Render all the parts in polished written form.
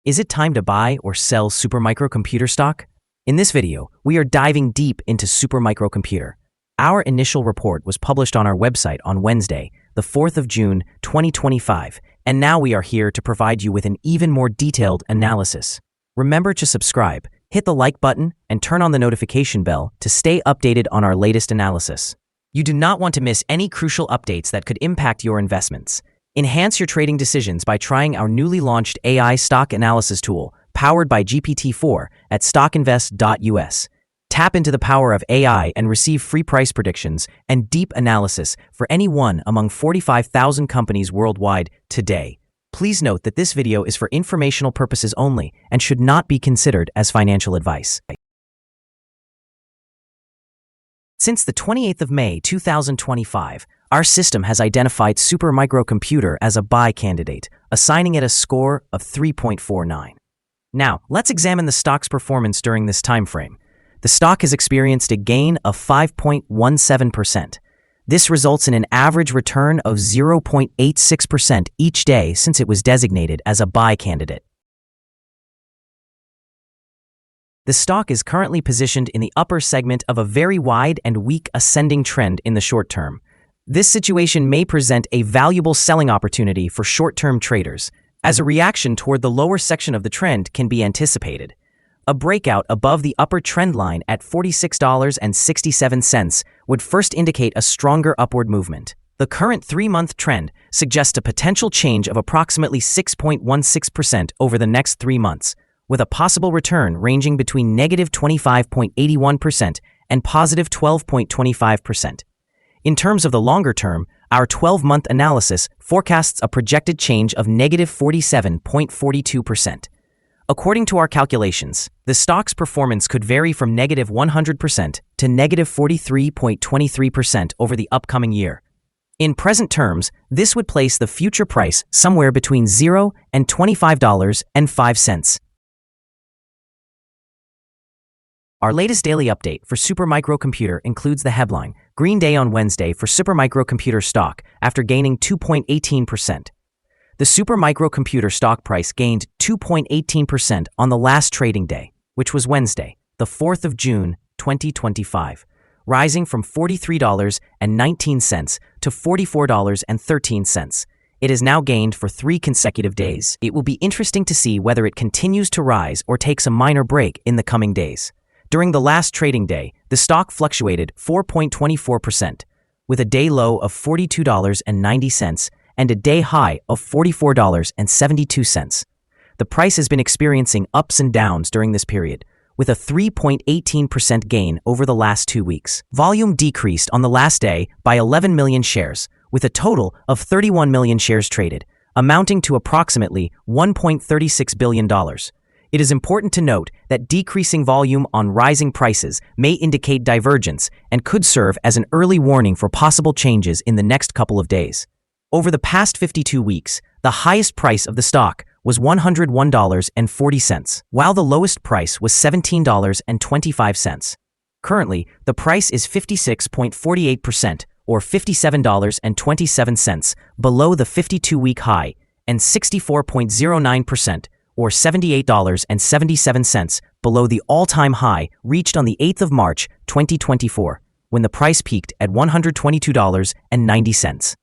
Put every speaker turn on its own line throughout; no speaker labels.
Is it time to buy or sell supermicrocomputer stock? In this video, we are diving deep into supermicrocomputer. Our initial report was published on our website on Wednesday, the 4th of June, 2025, and now we are here to provide you with an even more detailed analysis. Remember to subscribe, hit the like button, and turn on the notification bell to stay updated on our latest analysis. You do not want to miss any crucial updates that could impact your investments. Enhance your trading decisions by trying our newly launched AI stock analysis tool, powered by GPT-4, at StockInvest.us. Tap into the power of AI and receive free price predictions and deep analysis for any one among 45,000 companies worldwide today. Please note that this video is for informational purposes only and should not be considered as financial advice. Since the 28th of May 2025, our system has identified supermicrocomputer as a buy candidate, assigning it a score of 3.49. Now, let's examine the stock's performance during this time frame. The stock has experienced a gain of 5.17%. This results in an average return of 0.86% each day since it was designated as a buy candidate. The stock is currently positioned in the upper segment of a very wide and weak ascending trend in the short term. This situation may present a valuable selling opportunity for short-term traders, as a reaction toward the lower section of the trend can be anticipated. A breakout above the upper trend line at $46.67 would first indicate a stronger upward movement. The current 3-month trend suggests a potential change of approximately 6.16% over the next 3 months, with a possible return ranging between negative 25.81% and positive 12.25%. In terms of the longer term, our 12-month analysis forecasts a projected change of negative 47.42%. According to our calculations, the stock's performance could vary from negative 100% to negative 43.23% over the upcoming year. In present terms, this would place the future price somewhere between $0 and $25.05. Our latest daily update for supermicrocomputer includes the headline, Green Day on Wednesday for supermicrocomputer stock after gaining 2.18%. The supermicrocomputer stock price gained 2.18% on the last trading day, which was Wednesday, the 4th of June, 2025, rising from $43.19 to $44.13. It has now gained for 3 consecutive days. It will be interesting to see whether it continues to rise or takes a minor break in the coming days. During the last trading day, the stock fluctuated 4.24%, with a day low of $42.90 and a day high of $44.72. The price has been experiencing ups and downs during this period, with a 3.18% gain over the last 2 weeks. Volume decreased on the last day by 11 million shares, with a total of 31 million shares traded, amounting to approximately $1.36 billion. It is important to note that decreasing volume on rising prices may indicate divergence and could serve as an early warning for possible changes in the next couple of days. Over the past 52 weeks, the highest price of the stock was $101.40, while the lowest price was $17.25. Currently, the price is 56.48% or $57.27 below the 52-week high and 64.09% or $78.77 below the all-time high reached on the 8th of March, 2024, when the price peaked at $122.90.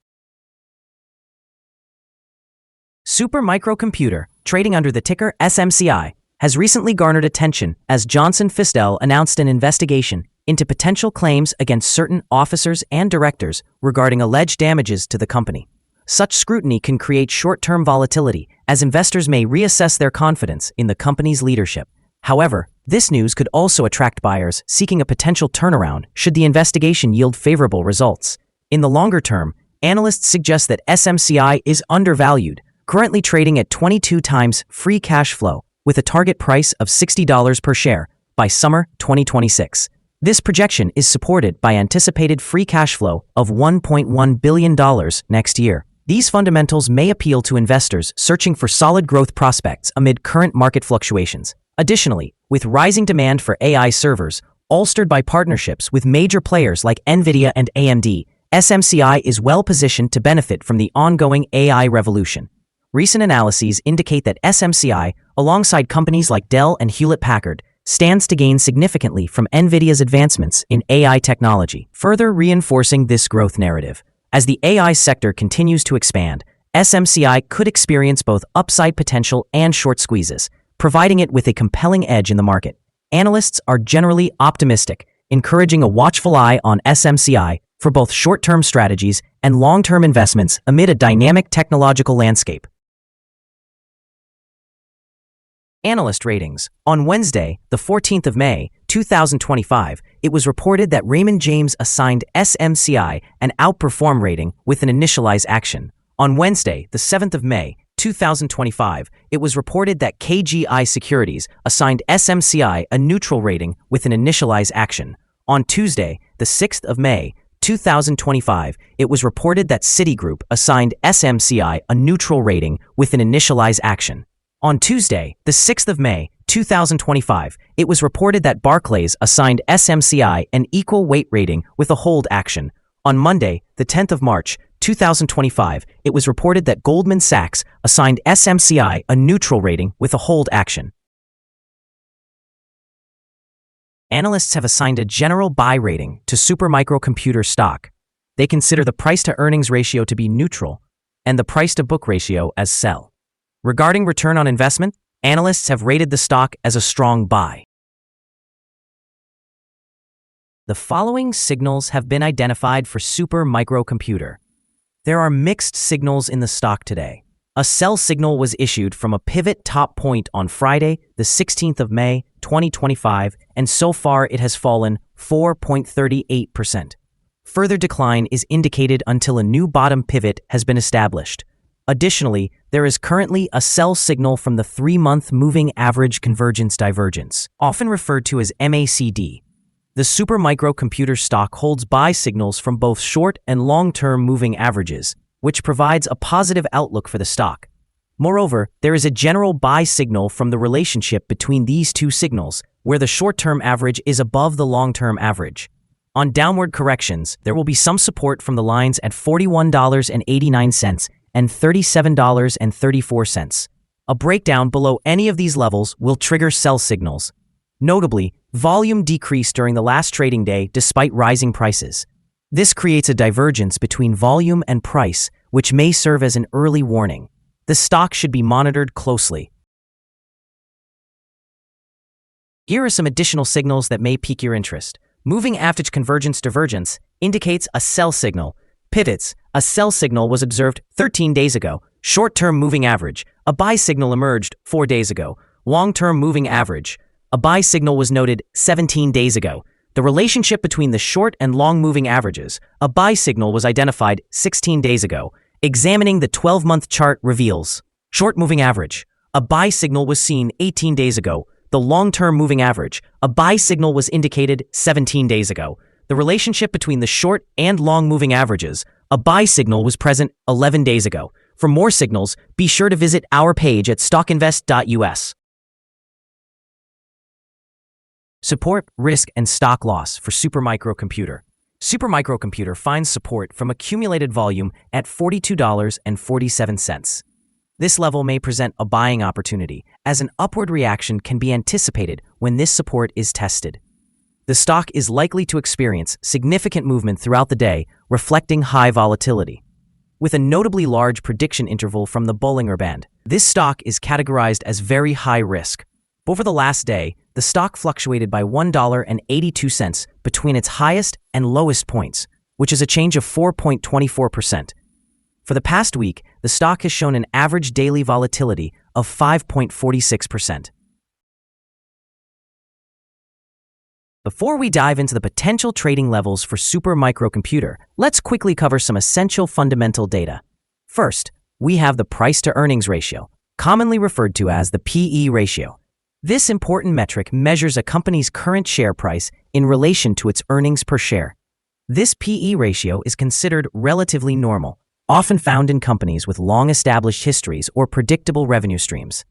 Supermicrocomputer, trading under the ticker SMCI, has recently garnered attention as Johnson Fisdell announced an investigation into potential claims against certain officers and directors regarding alleged damages to the company. Such scrutiny can create short-term volatility, as investors may reassess their confidence in the company's leadership. However, this news could also attract buyers seeking a potential turnaround should the investigation yield favorable results. In the longer term, analysts suggest that SMCI is undervalued, currently trading at 22 times free cash flow, with a target price of $60 per share by summer 2026. This projection is supported by anticipated free cash flow of $1.1 billion next year. These fundamentals may appeal to investors searching for solid growth prospects amid current market fluctuations. Additionally, with rising demand for AI servers, bolstered by partnerships with major players like NVIDIA and AMD, SMCI is well positioned to benefit from the ongoing AI revolution. Recent analyses indicate that SMCI alongside companies like Dell and Hewlett-Packard, stands to gain significantly from NVIDIA's advancements in AI technology, further reinforcing this growth narrative. As the AI sector continues to expand, SMCI could experience both upside potential and short squeezes, providing it with a compelling edge in the market. Analysts are generally optimistic, encouraging a watchful eye on SMCI for both short-term strategies and long-term investments amid a dynamic technological landscape. Analyst Ratings. On Wednesday, the 14th of May, 2025, it was reported that Raymond James assigned SMCI an outperform rating with an initialize action. On Wednesday, the 7th of May, 2025, it was reported that KGI Securities assigned SMCI a neutral rating with an initialize action. On Tuesday, the 6th of May, 2025, it was reported that Citigroup assigned SMCI a neutral rating with an initialize action. On Tuesday, the 6th of May, 2025, it was reported that Barclays assigned SMCI an equal weight rating with a hold action. On Monday, the 10th of March, 2025, it was reported that Goldman Sachs assigned SMCI a neutral rating with a hold action. Analysts have assigned a general buy rating to Supermicro stock. They consider the price-to-earnings ratio to be neutral and the price-to-book ratio as sell. Regarding return on investment, analysts have rated the stock as a strong buy. The following signals have been identified for Supermicro. There are mixed signals in the stock today. A sell signal was issued from a pivot top point on Friday, the 16th of May, 2025, and so far it has fallen 4.38%. Further decline is indicated until a new bottom pivot has been established. Additionally, there is currently a sell signal from the 3-month moving average convergence divergence, often referred to as MACD. The Supermicro stock holds buy signals from both short and long-term moving averages, which provides a positive outlook for the stock. Moreover, there is a general buy signal from the relationship between these two signals, where the short-term average is above the long-term average. On downward corrections, there will be some support from the lines at $41.89 and $37.34. A breakdown below any of these levels will trigger sell signals. Notably, volume decreased during the last trading day despite rising prices. This creates a divergence between volume and price, which may serve as an early warning. The stock should be monitored closely. Here are some additional signals that may pique your interest. Moving average convergence divergence indicates a sell signal. Pivots. A sell signal was observed 13 days ago. Short-term moving average. A buy signal emerged 4 days ago. Long-term moving average. A buy signal was noted 17 days ago. The relationship between the short and long moving averages. A buy signal was identified 16 days ago. Examining the 12-month chart reveals. Short moving average. A buy signal was seen 18 days ago. The long-term moving average. A buy signal was indicated 17 days ago. The relationship between the short and long moving averages. A buy signal was present 11 days ago. For more signals, be sure to visit our page at StockInvest.us. Support, risk, and stock loss for Supermicro. Supermicro finds support from accumulated volume at $42.47. This level may present a buying opportunity, as an upward reaction can be anticipated when this support is tested. The stock is likely to experience significant movement throughout the day, reflecting high volatility. With a notably large prediction interval from the Bollinger Band, this stock is categorized as very high risk. Over the last day, the stock fluctuated by $1.82 between its highest and lowest points, which is a change of 4.24%. For the past week, the stock has shown an average daily volatility of 5.46%. Before we dive into the potential trading levels for Supermicro, let's quickly cover some essential fundamental data. First, we have the price-to-earnings ratio, commonly referred to as the PE ratio. This important metric measures a company's current share price in relation to its earnings per share. This PE ratio is considered relatively normal, often found in companies with long-established histories or predictable revenue streams.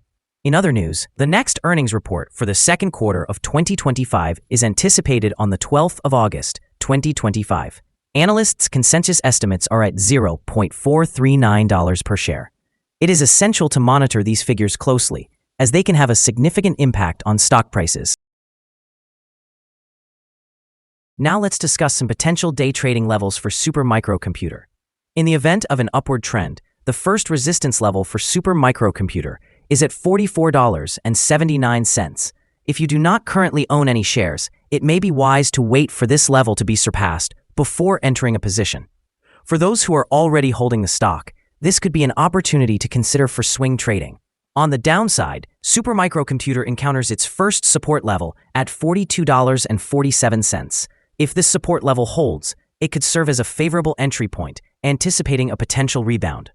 In other news, the next earnings report for the second quarter of 2025 is anticipated on the 12th of August, 2025. Analysts' consensus estimates are at $0.439 per share. It is essential to monitor these figures closely, as they can have a significant impact on stock prices. Now let's discuss some potential day trading levels for supermicrocomputer. In the event of an upward trend, the first resistance level for supermicrocomputer is at $44.79. If you do not currently own any shares, it may be wise to wait for this level to be surpassed before entering a position. For those who are already holding the stock, this could be an opportunity to consider for swing trading. On the downside, supermicrocomputer encounters its first support level at $42.47. If this support level holds, it could serve as a favorable entry point, anticipating a potential rebound.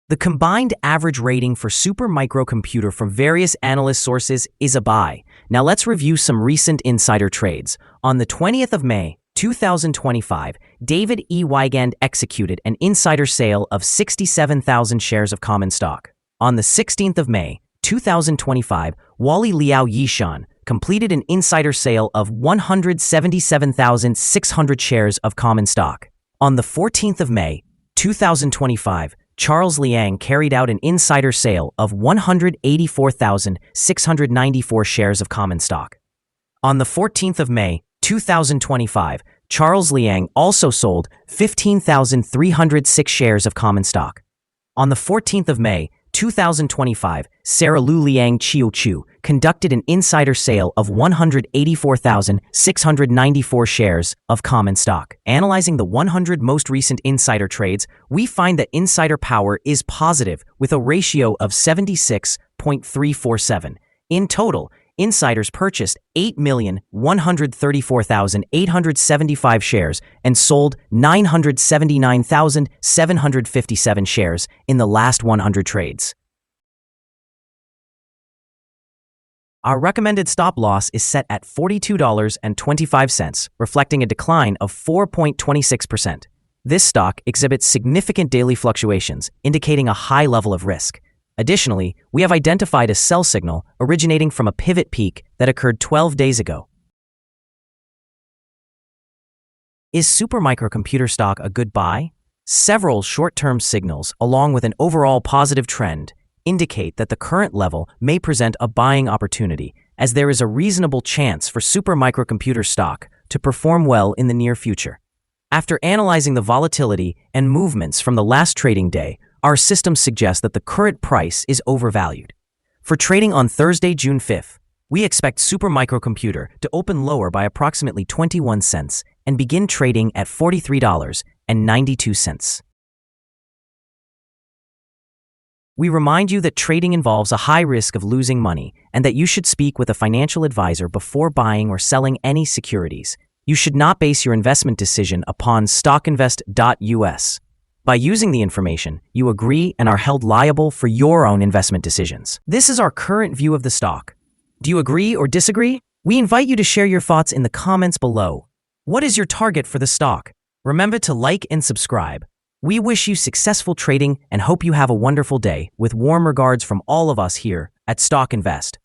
The combined average rating for supermicrocomputer from various analyst sources is a buy. Now let's review some recent insider trades. On the 20th of May, 2025, David E. Wigand executed an insider sale of 67,000 shares of common stock. On the 16th of May, 2025, Wally Liao Yishan completed an insider sale of 177,600 shares of common stock. On the 14th of May, 2025, Charles Liang carried out an insider sale of 184,694 shares of common stock. On the 14th of May, 2025, Charles Liang also sold 15,306 shares of common stock. On the 14th of May, 2025, Sarah Lu Liang Chiu Chu conducted an insider sale of 184,694 shares of common stock. Analyzing the 100 most recent insider trades, we find that insider power is positive with a ratio of 76.347. In total, insiders purchased 8,134,875 shares and sold 979,757 shares in the last 100 trades. Our recommended stop loss is set at $42.25, reflecting a decline of 4.26%. This stock exhibits significant daily fluctuations, indicating a high level of risk. Additionally, we have identified a sell signal originating from a pivot peak that occurred 12 days ago. Is supermicrocomputer stock a good buy? Several short-term signals, along with an overall positive trend, indicate that the current level may present a buying opportunity, as there is a reasonable chance for supermicrocomputer stock to perform well in the near future. After analyzing the volatility and movements from the last trading day, our system suggests that the current price is overvalued. For trading on Thursday, June 5th, we expect supermicrocomputer to open lower by approximately 21 cents and begin trading at $43.92. We remind you that trading involves a high risk of losing money and that you should speak with a financial advisor before buying or selling any securities. You should not base your investment decision upon StockInvest.us. By using the information, you agree and are held liable for your own investment decisions. This is our current view of the stock. Do you agree or disagree? We invite you to share your thoughts in the comments below. What is your target for the stock? Remember to like and subscribe. We wish you successful trading and hope you have a wonderful day, with warm regards from all of us here at StockInvest.